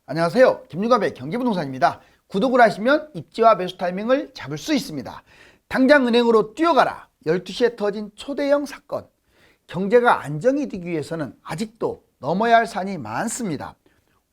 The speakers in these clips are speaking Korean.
안녕하세요. 김유갑의 경제부동산입니다. 구독을 하시면 입지와 매수 타이밍을 잡을 수 있습니다. 당장 은행으로 뛰어가라. 12시에 터진 초대형 사건. 경제가 안정이 되기 위해서는 아직도 넘어야 할 산이 많습니다.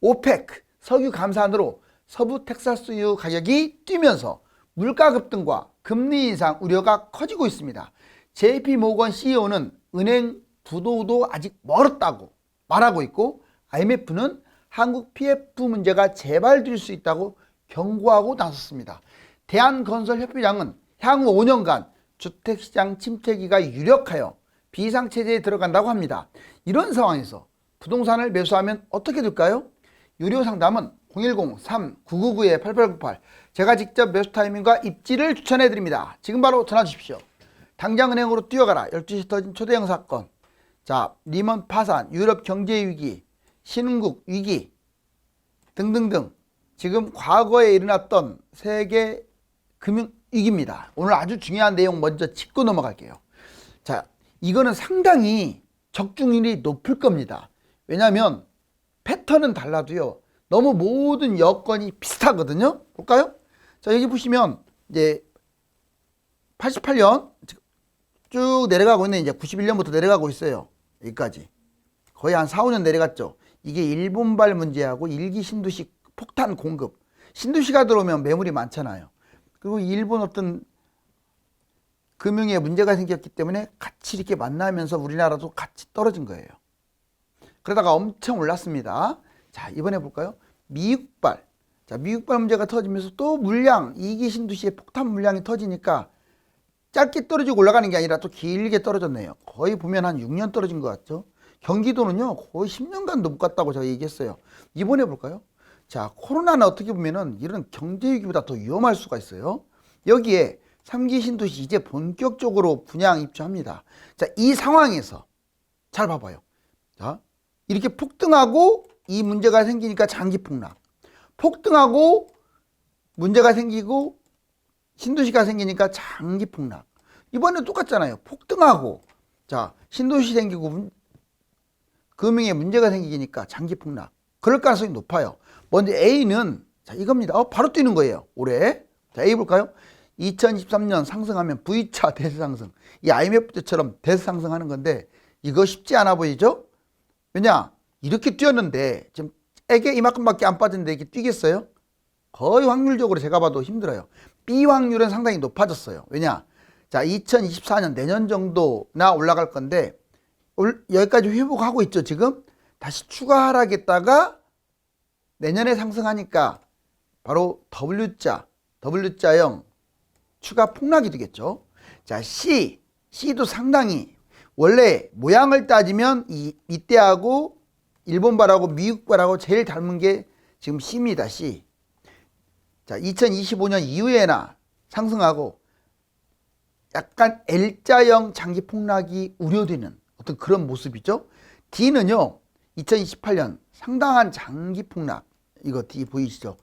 오페크 석유 감산으로 서부 텍사스유 가격이 뛰면서 물가 급등과 금리 인상 우려가 커지고 있습니다. JP모건 CEO는 은행 부도도 아직 멀었다고 말하고 있고, IMF는 한국 PF 문제가 재발될 수 있다고 경고하고 나섰습니다. 대한건설협회장은 향후 5년간 주택시장 침체기가 유력하여 비상체제에 들어간다고 합니다. 이런 상황에서 부동산을 매수하면 어떻게 될까요? 유료 상담은 010-3999-8898, 제가 직접 매수 타이밍과 입지를 추천해 드립니다. 지금 바로 전화 주십시오. 당장 은행으로 뛰어가라. 12시 터진 초대형 사건. 자, 리먼 파산, 유럽 경제 위기, 신흥국 위기 등등등, 지금 과거에 일어났던 세계 금융 위기입니다. 오늘 아주 중요한 내용 먼저 짚고 넘어갈게요. 자, 이거는 상당히 적중률이 높을 겁니다. 왜냐하면 패턴은 달라도요, 너무 모든 여건이 비슷하거든요. 볼까요? 자, 여기 보시면 이제 88년 쭉 내려가고 있는, 이제 91년부터 내려가고 있어요. 여기까지 거의 한 4, 5년 내려갔죠. 이게 일본발 문제하고 일기 신도시 폭탄 공급, 신도시가 들어오면 매물이 많잖아요. 그리고 일본 어떤 금융에 문제가 생겼기 때문에 같이 이렇게 만나면서 우리나라도 같이 떨어진 거예요. 그러다가 엄청 올랐습니다. 자, 이번에 볼까요? 미국발. 자, 미국발 문제가 터지면서 또 물량, 이기 신도시의 폭탄 물량이 터지니까 짧게 떨어지고 올라가는 게 아니라 또 길게 떨어졌네요. 거의 보면 한 6년 떨어진 것 같죠. 경기도는요, 거의 10년간도 못 갔다고 제가 얘기했어요. 이번에 볼까요? 자, 코로나는 어떻게 보면은 이런 경제위기보다 더 위험할 수가 있어요. 여기에 3기 신도시 이제 본격적으로 분양 입주합니다. 자, 이 상황에서 잘 봐봐요. 자, 이렇게 폭등하고 이 문제가 생기니까 장기 폭락, 폭등하고 문제가 생기고 신도시가 생기니까 장기 폭락. 이번에 똑같잖아요. 폭등하고, 자, 신도시 생기고 금융에 문제가 생기니까 장기 폭락. 그럴 가능성이 높아요. 먼저 A는, 자, 이겁니다. 바로 뛰는 거예요, 올해. 자, A 볼까요? 2023년 상승하면 V차 대세상승. 이 IMF 때처럼 대세상승하는 건데, 이거 쉽지 않아 보이죠? 왜냐? 이렇게 뛰었는데 지금 애게 이만큼밖에 안 빠졌는데 이게 뛰겠어요? 거의 확률적으로 제가 봐도 힘들어요. B 확률은 상당히 높아졌어요. 왜냐? 자, 2024년 내년 정도나 올라갈 건데, 여기까지 회복하고 있죠. 지금 다시 추가 하락했다가 내년에 상승하니까 바로 W자형 추가 폭락이 되겠죠. 자, C도 상당히, 원래 모양을 따지면 이때하고 일본발하고 미국발하고 제일 닮은 게 지금 C입니다. C. 자, 2025년 이후에나 상승하고 약간 L자형 장기 폭락이 우려되는 어떤 그런 모습이죠. D는요, 2028년 상당한 장기 폭락. 이거 D 보이시죠?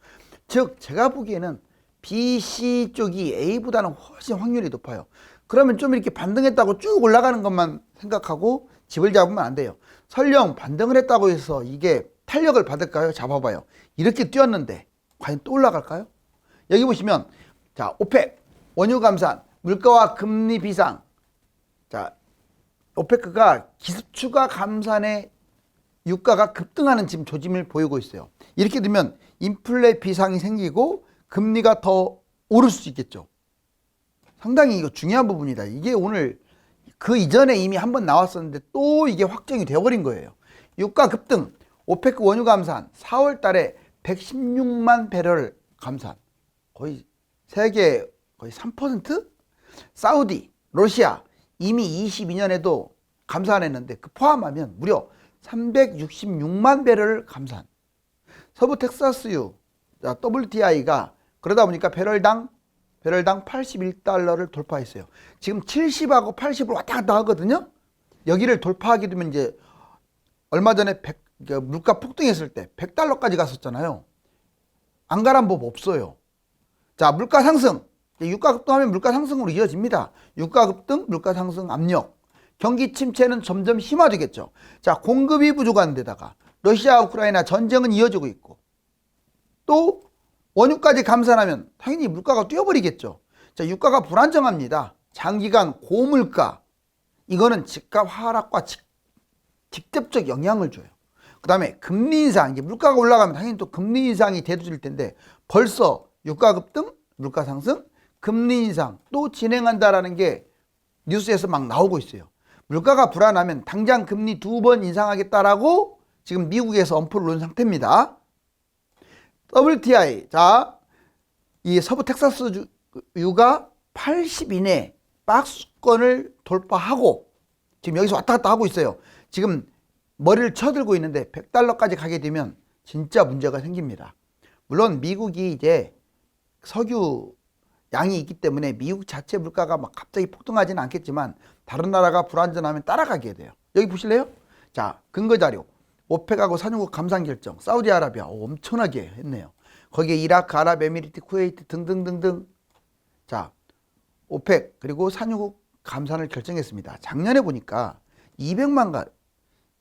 즉, 제가 보기에는 B, C 쪽이 A보다는 훨씬 확률이 높아요. 그러면 좀 이렇게 반등했다고 쭉 올라가는 것만 생각하고 집을 잡으면 안 돼요. 설령 반등을 했다고 해서 이게 탄력을 받을까요? 잡아봐요. 이렇게 뛰었는데 과연 또 올라갈까요? 여기 보시면, 자, 오펙, 원유 감산, 물가와 금리 비상. 자, 오페크가 기습추가 감산에 유가가 급등하는 지금 조짐을 보이고 있어요. 이렇게 되면 인플레 비상이 생기고 금리가 더 오를 수 있겠죠. 상당히 이거 중요한 부분이다. 이게 오늘 그 이전에 이미 한번 나왔었는데 또 이게 확정이 되어버린 거예요. 유가 급등, 오페크 원유 감산, 4월 달에 116만 배럴 감산. 거의 세계 거의 3%? 사우디, 러시아 이미 22년에도 감산했는데 그 포함하면 무려 366만 배럴 감산. 서부 텍사스유 WTI가 그러다 보니까 배럴당 81달러를 돌파했어요. 지금 70하고 80을 왔다 갔다 하거든요. 여기를 돌파하게 되면 이제 얼마 전에 물가 폭등했을 때 100달러까지 갔었잖아요. 안 가란 법 없어요. 자, 물가 상승. 유가 급등하면 물가 상승으로 이어집니다. 유가 급등, 물가 상승 압력. 경기 침체는 점점 심화되겠죠. 자, 공급이 부족한 데다가 러시아 우크라이나 전쟁은 이어지고 있고, 또 원유까지 감산하면 당연히 물가가 뛰어버리겠죠. 자, 유가가 불안정합니다. 장기간 고물가, 이거는 집값 하락과 직접적 영향을 줘요. 그 다음에 금리 인상, 이제 물가가 올라가면 당연히 또 금리 인상이 대두될 텐데 벌써 유가 급등, 물가 상승, 금리 인상 또 진행한다라는 게 뉴스에서 막 나오고 있어요. 물가가 불안하면 당장 금리 2번 인상하겠다라고 지금 미국에서 엄포를 놓은 상태입니다. WTI, 자, 이 서부 텍사스유가 80 이내 박스권을 돌파하고 지금 여기서 왔다 갔다 하고 있어요. 지금 머리를 쳐들고 있는데 $100까지 가게 되면 진짜 문제가 생깁니다. 물론 미국이 이제 석유 양이 있기 때문에 미국 자체 물가가 막 갑자기 폭등하지는 않겠지만 다른 나라가 불안전하면 따라가게 돼요. 여기 보실래요? 자, 근거 자료. 오펙하고 산유국 감산 결정. 사우디아라비아 엄청나게 했네요. 거기에 이라크, 아랍에미리트, 쿠웨이트 등등등등. 자, 오펙 그리고 산유국 감산을 결정했습니다. 작년에 보니까 200만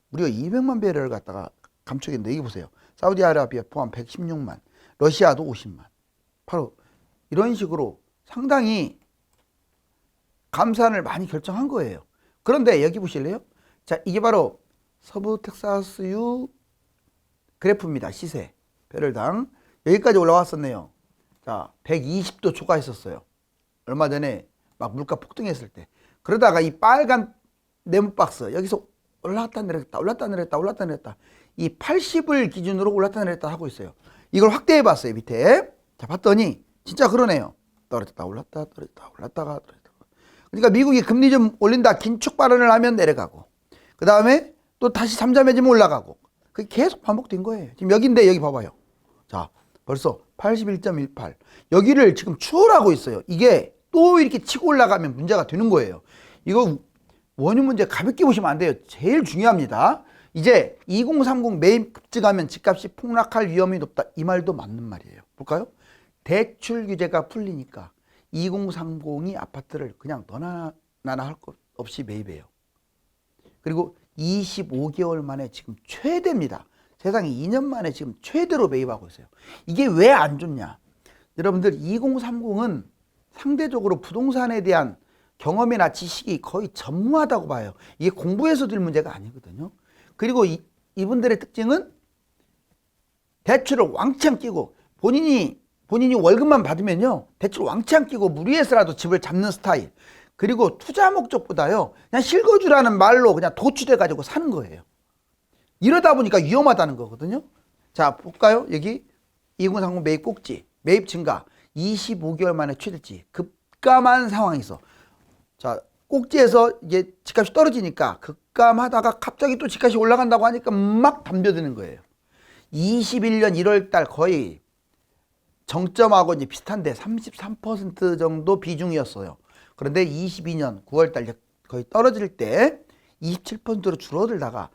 무려 200만 배럴을 갖다가 감축했는데 여기 보세요. 사우디아라비아 포함 116만, 러시아도 50만. 바로 이런 식으로 상당히 감산을 많이 결정한 거예요. 그런데 여기 보실래요? 자, 이게 바로 서부 텍사스유 그래프입니다. 시세 배럴당 여기까지 올라왔었네요. 자, 120도 초과했었어요. 얼마 전에 막 물가 폭등했을 때. 그러다가 이 빨간 네모 박스 여기서 올랐다 내렸다 올랐다 내렸다 올랐다 내렸다 이 80을 기준으로 올랐다 내렸다 하고 있어요. 이걸 확대해 봤어요. 밑에. 자, 봤더니 진짜 그러네요. 떨어졌다 올랐다 떨어졌다 올랐다가 떨어졌다. 그러니까 미국이 금리 좀 올린다 긴축 발언을 하면 내려가고 그 다음에 또 다시 잠잠해지면 올라가고 그게 계속 반복된 거예요. 지금 여기인데 여기 봐봐요. 자, 벌써 81.18 여기를 지금 추월하고 있어요. 이게 또 이렇게 치고 올라가면 문제가 되는 거예요. 이거 원유 문제 가볍게 보시면 안 돼요. 제일 중요합니다. 이제 2030 매입 급증하면 집값이 폭락할 위험이 높다. 이 말도 맞는 말이에요. 볼까요? 대출 규제가 풀리니까 2030이 아파트를 그냥 너나 나나 할 것 없이 매입해요. 그리고 25개월 만에 지금 최대입니다. 세상에 2년 만에 지금 최대로 매입하고 있어요. 이게 왜 안 좋냐? 여러분들 2030은 상대적으로 부동산에 대한 경험이나 지식이 거의 전무하다고 봐요. 이게 공부해서 될 문제가 아니거든요. 그리고 이분들의 특징은 대출을 왕창 끼고 본인이 월급만 받으면요 대출 왕창 끼고 무리해서라도 집을 잡는 스타일. 그리고 투자 목적보다요 그냥 실거주라는 말로 그냥 도취돼 가지고 사는 거예요. 이러다 보니까 위험하다는 거거든요. 자, 볼까요? 여기 2030 매입 꼭지 매입 증가 25개월 만에 최대치 급감한 상황에서 자, 꼭지에서 이제 집값이 떨어지니까 급감하다가 갑자기 또 집값이 올라간다고 하니까 막 덤벼드는 거예요. 21년 1월 달 거의 정점하고 이제 비슷한데 33% 정도 비중이었어요. 그런데 22년 9월 달 거의 떨어질 때 27%로 줄어들다가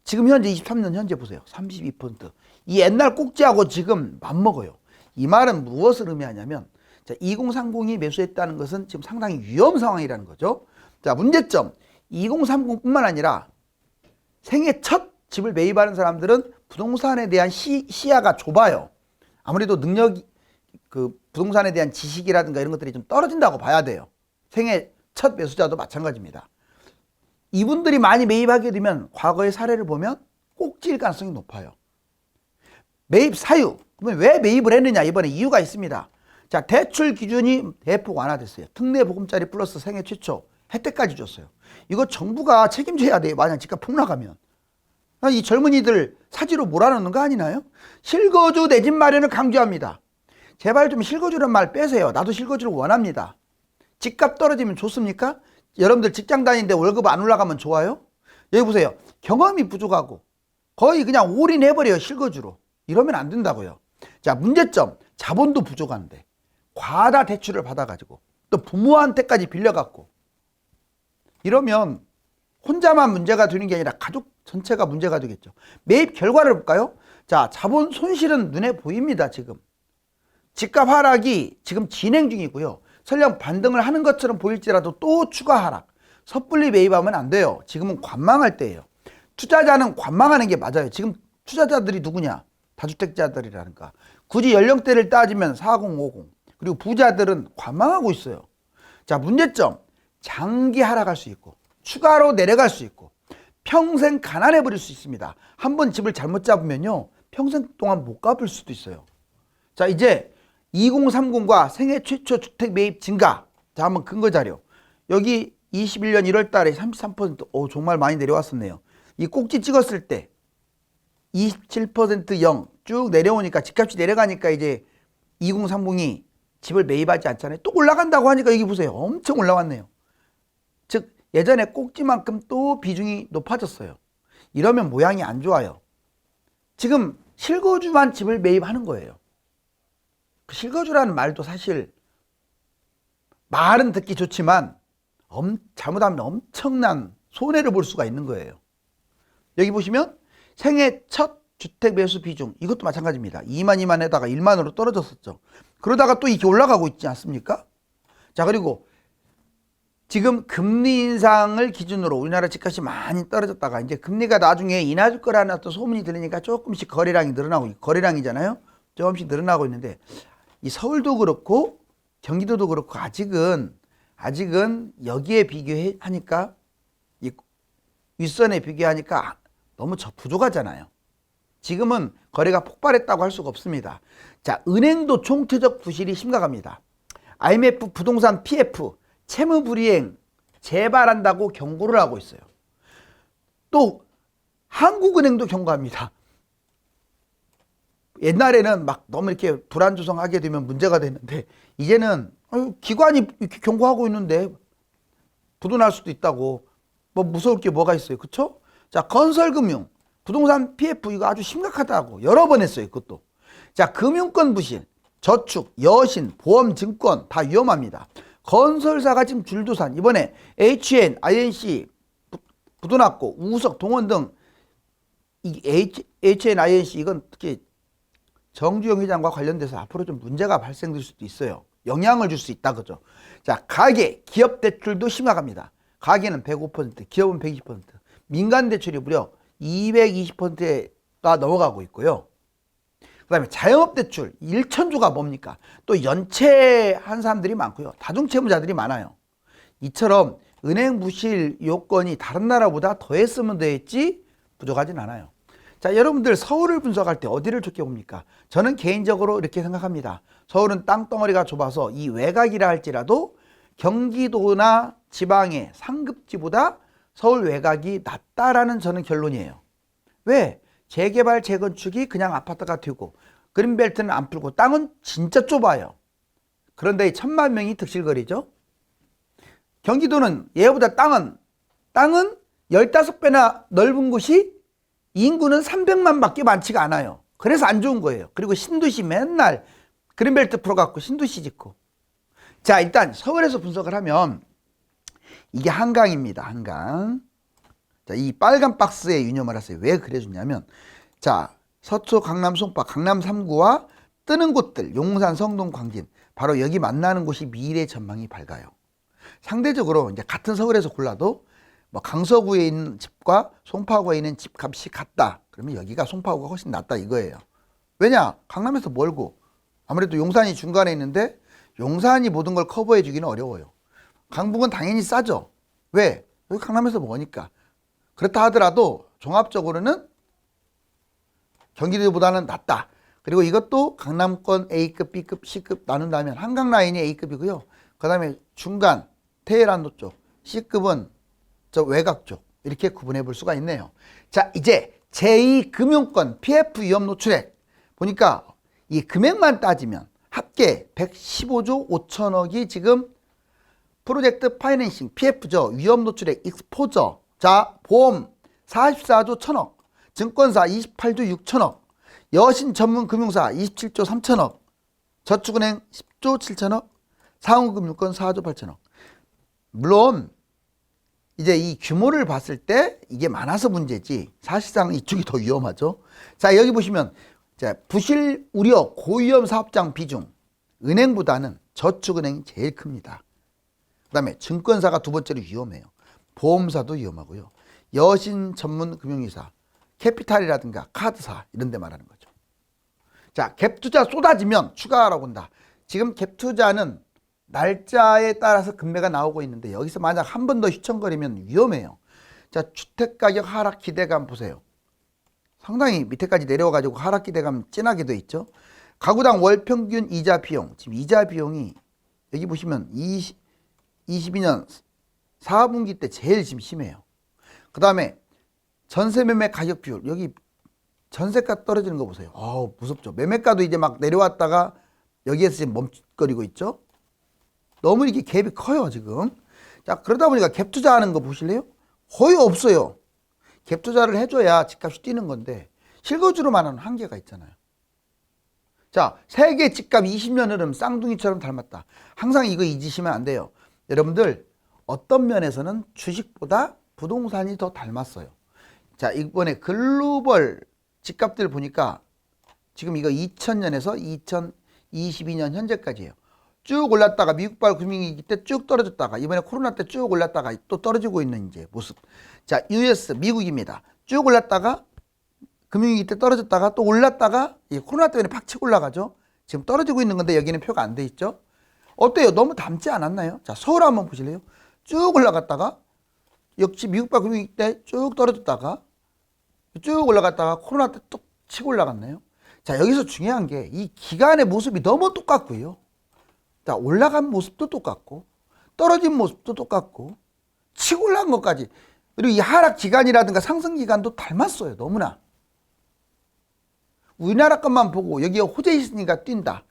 지금 현재 23년 현재 보세요. 32%. 이 옛날 꼭지하고 지금 맞먹어요. 이 말은 무엇을 의미하냐면 자, 2030이 매수했다는 것은 지금 상당히 위험 상황이라는 거죠. 자, 문제점 2030뿐만 아니라 생애 첫 집을 매입하는 사람들은 부동산에 대한 시야가 좁아요. 아무래도 능력이 그 부동산에 대한 지식이라든가 이런 것들이 좀 떨어진다고 봐야 돼요. 생애 첫 매수자도 마찬가지입니다. 이분들이 많이 매입하게 되면 과거의 사례를 보면 꼭지일 가능성이 높아요. 매입 사유. 그러면 왜 매입을 했느냐? 이번에 이유가 있습니다. 자, 대출 기준이 대폭 완화됐어요. 특례 보금자리 플러스 생애 최초 혜택까지 줬어요. 이거 정부가 책임져야 돼요. 만약 집값 폭락하면. 이 젊은이들 사지로 몰아넣는 거 아니나요? 실거주 내 집 마련을 강조합니다. 제발 좀 실거주란 말 빼세요. 나도 실거주를 원합니다. 집값 떨어지면 좋습니까? 여러분들 직장 다니는데 월급 안 올라가면 좋아요? 여기 보세요. 경험이 부족하고 거의 그냥 올인해버려요. 실거주로. 이러면 안 된다고요. 자, 문제점. 자본도 부족한데 과다 대출을 받아가지고 또 부모한테까지 빌려갖고 이러면 혼자만 문제가 되는 게 아니라 가족 전체가 문제가 되겠죠. 매입 결과를 볼까요? 자, 자본 손실은 눈에 보입니다. 지금 집값 하락이 지금 진행 중이고요. 설령 반등을 하는 것처럼 보일지라도 또 추가 하락. 섣불리 매입하면 안 돼요. 지금은 관망할 때예요. 투자자는 관망하는 게 맞아요. 지금 투자자들이 누구냐? 다주택자들이라든가 굳이 연령대를 따지면 40, 50. 그리고 부자들은 관망하고 있어요. 자, 문제점. 장기 하락할 수 있고 추가로 내려갈 수 있고 평생 가난해 버릴 수 있습니다. 한번 집을 잘못 잡으면요. 평생 동안 못 갚을 수도 있어요. 자, 이제 2030과 생애 최초 주택 매입 증가. 자, 한번 근거 자료. 여기 21년 1월 달에 33%. 정말 많이 내려왔었네요. 이 꼭지 찍었을 때 27% 0 쭉 내려오니까 집값이 내려가니까 이제 2030이 집을 매입하지 않잖아요. 또 올라간다고 하니까 여기 보세요. 엄청 올라왔네요. 즉 예전에 꼭지만큼 또 비중이 높아졌어요. 이러면 모양이 안 좋아요. 지금 실거주만 집을 매입하는 거예요. 그 실거주라는 말도 사실 말은 듣기 좋지만 잘못하면 엄청난 손해를 볼 수가 있는 거예요. 여기 보시면 생애 첫 주택 매수 비중 이것도 마찬가지입니다. 2만에다가 1만으로 떨어졌었죠. 그러다가 또 이렇게 올라가고 있지 않습니까? 자, 그리고 지금 금리 인상을 기준으로 우리나라 집값이 많이 떨어졌다가 이제 금리가 나중에 인하줄 거라는 어떤 소문이 들으니까 조금씩 거래량이 늘어나고, 거래량이잖아요. 조금씩 늘어나고 있는데 이 서울도 그렇고 경기도도 그렇고 아직은 여기에 비교하니까 이 윗선에 비교하니까 너무 부족하잖아요. 지금은 거래가 폭발했다고 할 수가 없습니다. 자, 은행도 총체적 부실이 심각합니다. IMF 부동산 PF 채무 불이행 재발한다고 경고를 하고 있어요. 또 한국은행도 경고합니다. 옛날에는 막 너무 이렇게 불안조성하게 되면 문제가 됐는데 이제는 기관이 이렇게 경고하고 있는데 부도날 수도 있다고 뭐 무서울 게 뭐가 있어요. 그렇죠? 자, 건설금융 부동산 PF 이거 아주 심각하다고 여러 번 했어요. 그것도. 자, 금융권 부실 저축 여신 보험 증권 다 위험합니다. 건설사가 지금 줄도산 이번에 HN, INC 부도났고 우석, 동원 등 이 HN, INC 이건 특히 정주영 회장과 관련돼서 앞으로 좀 문제가 발생될 수도 있어요. 영향을 줄 수 있다 그죠. 자, 가계, 기업 대출도 심각합니다. 가계는 105%, 기업은 120%, 민간 대출이 무려 220%가 넘어가고 있고요. 그 다음에 자영업 대출 1,000조가 뭡니까? 또 연체한 사람들이 많고요. 다중채무자들이 많아요. 이처럼 은행 부실 요건이 다른 나라보다 더했으면 더했지 부족하진 않아요. 자, 여러분들 서울을 분석할 때 어디를 좋게 봅니까? 저는 개인적으로 이렇게 생각합니다. 서울은 땅덩어리가 좁아서 이 외곽이라 할지라도 경기도나 지방의 상급지보다 서울 외곽이 낫다라는 저는 결론이에요. 왜? 재개발, 재건축이 그냥 아파트가 되고 그린벨트는 안 풀고 땅은 진짜 좁아요. 그런데 이 1,000만 명이 득실거리죠. 경기도는 얘보다 땅은 15배나 넓은 곳이 인구는 300만 밖에 많지가 않아요. 그래서 안 좋은 거예요. 그리고 신도시 맨날 그린벨트 풀어갖고 신도시 짓고. 자, 일단 서울에서 분석을 하면 이게 한강입니다. 한강. 자, 이 빨간 박스에 유념을 하세요. 왜 그래주냐면, 자, 서초, 강남, 송파, 강남 3구와 뜨는 곳들, 용산, 성동, 광진, 바로 여기 만나는 곳이 미래 전망이 밝아요. 상대적으로 이제 같은 서울에서 골라도 뭐 강서구에 있는 집과 송파구에 있는 집값이 같다. 그러면 여기가 송파구가 훨씬 낫다 이거예요. 왜냐? 강남에서 멀고 아무래도 용산이 중간에 있는데 용산이 모든 걸 커버해 주기는 어려워요. 강북은 당연히 싸죠. 왜? 여기 강남에서 머니까. 그렇다 하더라도 종합적으로는 경기도보다는 낫다. 그리고 이것도 강남권 A급, B급, C급 나눈다면 한강 라인이 A급이고요. 그 다음에 중간 테헤란로 쪽, C급은 저 외곽 쪽 이렇게 구분해 볼 수가 있네요. 자, 이제 제2금융권 PF 위험 노출액 보니까 이 금액만 따지면 합계 115조 5천억이 지금 프로젝트 파이낸싱 PF죠. 위험 노출액 익스포저. 자, 보험 44조 1천억, 증권사 28조 6천억, 여신 전문 금융사 27조 3천억, 저축은행 10조 7천억, 상호금융권 4조 8천억. 물론 이제 이 규모를 봤을 때 이게 많아서 문제지 사실상 이쪽이 더 위험하죠. 자, 여기 보시면 자, 부실 우려 고위험 사업장 비중 은행보다는 저축은행이 제일 큽니다. 그 다음에 증권사가 두 번째로 위험해요. 보험사도 위험하고요. 여신 전문 금융회사, 캐피탈이라든가 카드사 이런 데 말하는 거죠. 자, 갭 투자 쏟아지면 추가하라고 한다. 지금 갭 투자는 날짜에 따라서 금매가 나오고 있는데 여기서 만약 한 번 더 휘청거리면 위험해요. 자, 주택가격 하락 기대감 보세요. 상당히 밑에까지 내려와가지고 하락 기대감 진하게 돼 있죠. 가구당 월 평균 이자 비용, 지금 이자 비용이 여기 보시면 22년 4분기 때 제일 지금 심해요. 그 다음에 전세 매매 가격 비율, 여기 전세가 떨어지는 거 보세요. 아우, 무섭죠. 매매가도 이제 막 내려왔다가 여기에서 지금 멈칫거리고 있죠. 너무 이렇게 갭이 커요, 지금. 자, 그러다 보니까 갭 투자하는 거 보실래요? 거의 없어요. 갭 투자를 해줘야 집값이 뛰는 건데 실거주로만 하는 한계가 있잖아요. 자, 세계 집값 20년 흐름 쌍둥이처럼 닮았다. 항상 이거 잊으시면 안 돼요. 여러분들 어떤 면에서는 주식보다 부동산이 더 닮았어요. 자, 이번에 글로벌 집값들 보니까 지금 이거 2000년에서 2022년 현재까지예요. 쭉 올랐다가 미국발 금융위기 때 쭉 떨어졌다가 이번에 코로나 때 쭉 올랐다가 또 떨어지고 있는 이제 모습. 자, US 미국입니다. 쭉 올랐다가 금융위기 때 떨어졌다가 또 올랐다가 코로나 때문에 팍 치고 올라가죠. 지금 떨어지고 있는 건데 여기는 표가 안 돼 있죠. 어때요? 너무 닮지 않았나요? 자, 서울 한번 보실래요? 쭉 올라갔다가 역시 미국발 금융위기 때 쭉 떨어졌다가 쭉 올라갔다가 코로나 때 또 치고 올라갔나요? 자, 여기서 중요한 게 이 기간의 모습이 너무 똑같고요. 자, 올라간 모습도 똑같고 떨어진 모습도 똑같고 치고 올라간 것까지, 그리고 이 하락 기간이라든가 상승 기간도 닮았어요. 너무나. 우리나라 것만 보고 여기에 호재 있으니까 뛴다.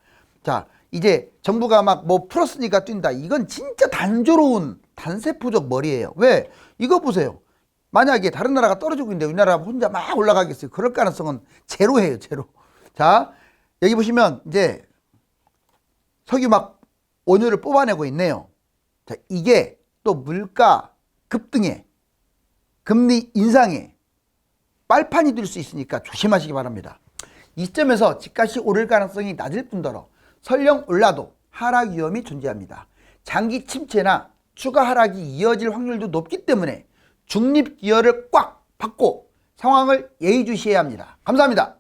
자, 이제 정부가 막 뭐 풀었으니까 뛴다. 이건 진짜 단조로운 단세포적 머리예요. 왜? 이거 보세요. 만약에 다른 나라가 떨어지고 있는데 우리나라 혼자 막 올라가겠어요? 그럴 가능성은 제로예요, 제로. 자, 여기 보시면 이제 석유 막 원유를 뽑아내고 있네요. 자, 이게 또 물가 급등에 금리 인상에 빨판이 될 수 있으니까 조심하시기 바랍니다. 이 시점에서 집값이 오를 가능성이 낮을 뿐더러 설령 올라도 하락 위험이 존재합니다. 장기 침체나 추가 하락이 이어질 확률도 높기 때문에 중립 기여를 꽉 받고 상황을 예의주시해야 합니다. 감사합니다.